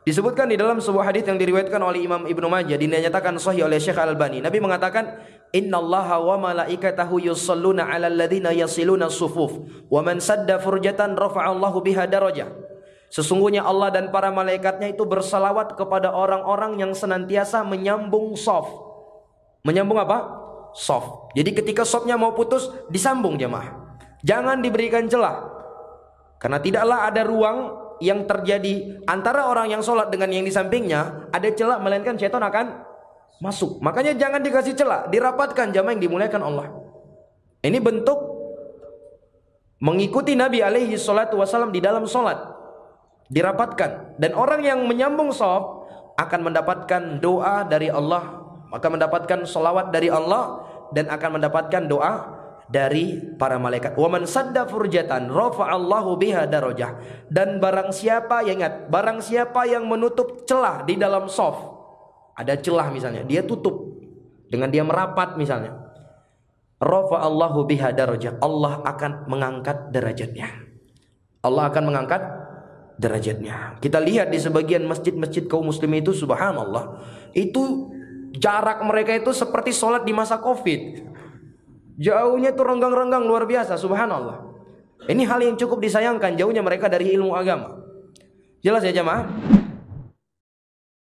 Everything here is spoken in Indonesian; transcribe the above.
Disebutkan di dalam sebuah hadis yang diriwayatkan oleh Imam Ibnu Majah, dinyatakan sahih oleh Syekh Al-Albani. Nabi mengatakan, "Innallaha wa malaikatahu yusholluna 'alal ladzina yasiluna sufuf, wa man sadda furjatan rafa'allahu biha darajah." Sesungguhnya Allah dan para malaikatnya itu bersalawat kepada orang-orang yang senantiasa menyambung shaf. Menyambung apa? Shaf. Jadi ketika shafnya mau putus, disambung jemaah. Jangan diberikan celah. Karena tidaklah ada ruang yang terjadi antara orang yang sholat dengan yang di sampingnya, ada celah, melainkan syaitan akan masuk. Makanya jangan dikasih celah, dirapatkan jamaah yang dimuliakan Allah. Ini bentuk mengikuti Nabi alaihi salatu wasallam di dalam sholat, dirapatkan. Dan orang yang menyambung shaf akan mendapatkan doa dari Allah, akan mendapatkan sholawat dari Allah, dan akan mendapatkan doa dari para malaikat. Wa man sadda furjatan rafa'allahu biha darajah. Dan barang siapa yang ingat, barang siapa yang menutup celah di dalam shaf, ada celah misalnya, dia tutup dengan dia merapat misalnya, rafa'allahu biha darajah, Allah akan mengangkat derajatnya. Allah akan mengangkat derajatnya. Kita lihat di sebagian masjid-masjid kaum muslimin itu, subhanallah, itu jarak mereka itu seperti sholat di masa Covid. Jauhnya tuh renggang-renggang luar biasa, subhanallah. Ini hal yang cukup disayangkan, jauhnya mereka dari ilmu agama. Jelas ya jemaah?